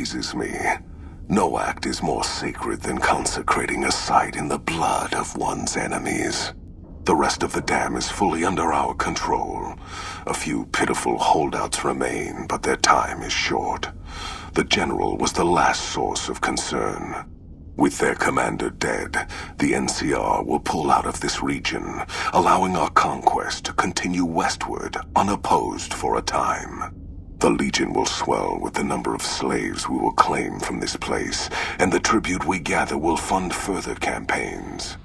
pleases me. No act is more sacred than consecrating a site in the blood of one's enemies. The rest of the dam is fully under our control. A few pitiful holdouts remain, but their time is short. The general was the last source of concern. With their commander dead, the NCR will pull out of this region, allowing our conquest to continue westward unopposed for a time. The Legion will swell with the number of slaves we will claim from this place, and the tribute we gather will fund further campaigns.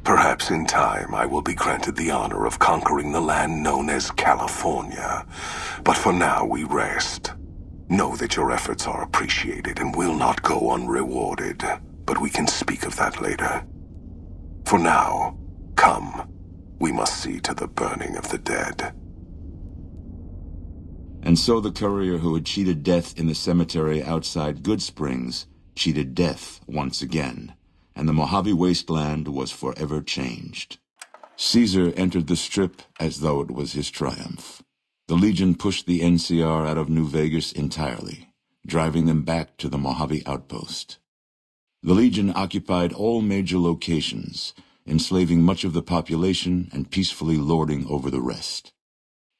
Perhaps in time I will be granted the honor of conquering the land known as California. But for now we rest. Know that your efforts are appreciated and will not go unrewarded, but we can speak of that later. For now, come. We must see to the burning of the dead. And so the courier who had cheated death in the cemetery outside Goodsprings cheated death once again, and the Mojave wasteland was forever changed. Caesar entered the Strip as though it was his triumph. The Legion pushed the NCR out of New Vegas entirely, driving them back to the Mojave outpost. The Legion occupied all major locations, enslaving much of the population and peacefully lording over the rest.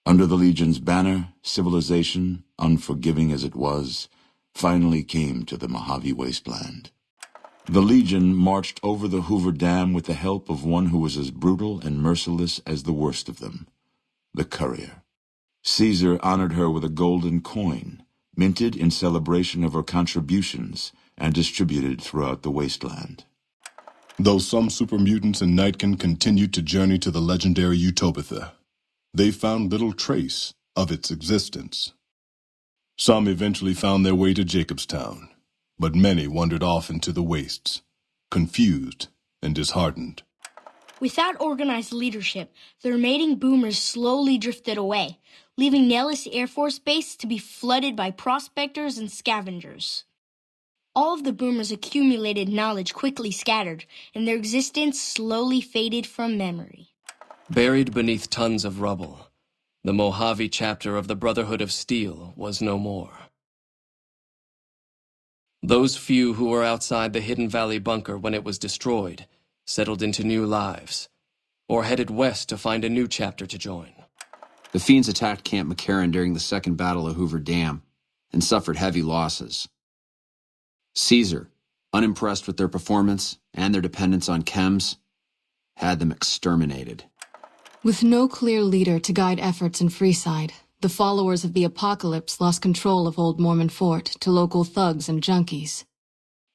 Under the Legion's banner, civilization, unforgiving as it was, finally came to the Mojave wasteland. The Legion marched over the Hoover Dam with the help of one who was as brutal and merciless as the worst of them, the courier. Caesar honored her with a golden coin, minted in celebration of her contributions and distributed throughout the wasteland. Though some supermutants in Nightkin continued to journey to the legendary Utopia, they found little trace of its existence. Some eventually found their way to Jacobstown, but many wandered off into the wastes, confused and disheartened. Without organized leadership, the remaining boomers slowly drifted away, leaving Nellis Air Force Base to be flooded by prospectors and scavengers. All of the boomers' accumulated knowledge quickly scattered, and their existence slowly faded from memory. Buried beneath tons of rubble, the Mojave chapter of the Brotherhood of Steel was no more. Those few who were outside the Hidden Valley bunker when it was destroyed settled into new lives, or headed west to find a new chapter to join. The Fiends attacked Camp McCarran during the Second Battle of Hoover Dam and suffered heavy losses. Caesar, unimpressed with their performance and their dependence on chems, had them exterminated. With no clear leader to guide efforts in Freeside, the followers of the Apocalypse lost control of Old Mormon Fort to local thugs and junkies.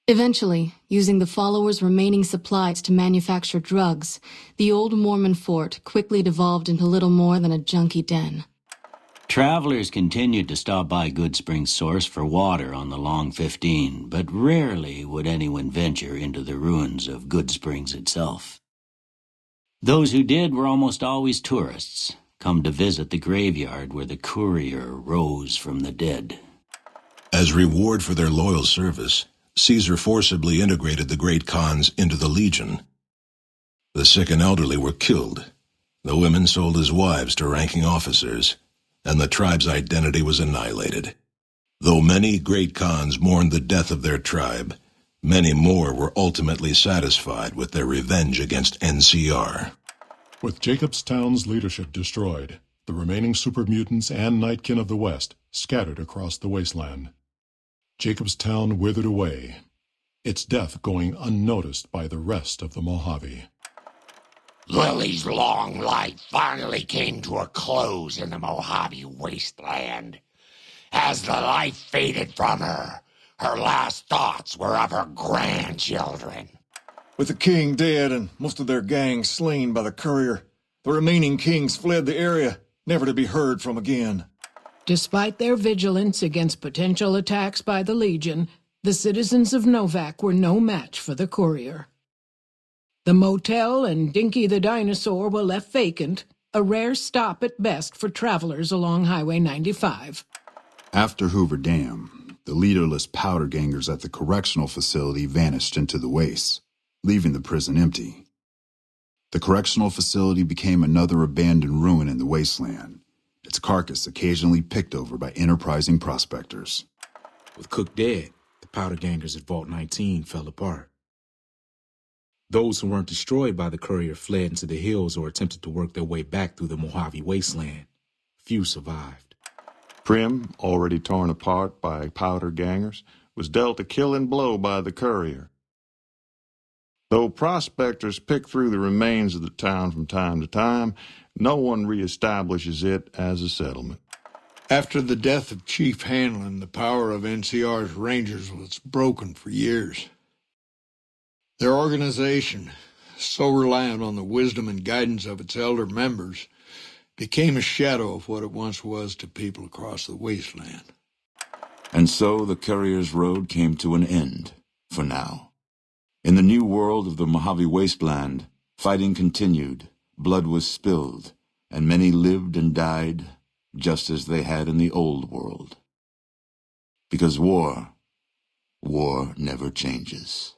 Eventually, using the followers' remaining supplies to manufacture drugs, the Old Mormon Fort quickly devolved into little more than a junkie den. Travelers continued to stop by Goodsprings Source for water on the Long 15, but rarely would anyone venture into the ruins of Goodsprings itself. Those who did were almost always tourists, come to visit the graveyard where the courier rose from the dead. As reward for their loyal service, Caesar forcibly integrated the Great Khans into the Legion. The sick and elderly were killed, the women sold as wives to ranking officers, and the tribe's identity was annihilated. Though many Great Khans mourned the death of their tribe, many more were ultimately satisfied with their revenge against NCR. With Jacobstown's leadership destroyed, the remaining supermutants and Nightkin of the West scattered across the wasteland. Jacobstown withered away, its death going unnoticed by the rest of the Mojave. Lily's long life finally came to a close in the Mojave wasteland. As the life faded from her, her last thoughts were of her grandchildren. With the king dead and most of their gang slain by the courier, the remaining kings fled the area, never to be heard from again. Despite their vigilance against potential attacks by the Legion, the citizens of Novak were no match for the courier. The motel and Dinky the dinosaur were left vacant, a rare stop at best for travelers along Highway 95. After Hoover Dam, the leaderless powder gangers at the correctional facility vanished into the wastes, leaving the prison empty. The correctional facility became another abandoned ruin in the wasteland, its carcass occasionally picked over by enterprising prospectors. With Cook dead, the powder gangers at Vault 19 fell apart. Those who weren't destroyed by the courier fled into the hills or attempted to work their way back through the Mojave wasteland. Few survived. Prim, already torn apart by powder gangers, was dealt a killing blow by the courier. Though prospectors pick through the remains of the town from time to time, no one reestablishes it as a settlement. After the death of Chief Hanlon, the power of NCR's Rangers was broken for years. Their organization, so reliant on the wisdom and guidance of its elder members, became a shadow of what it once was to people across the wasteland. And so the courier's road came to an end, for now. In the new world of the Mojave Wasteland, fighting continued, blood was spilled, and many lived and died just as they had in the old world. Because war never changes.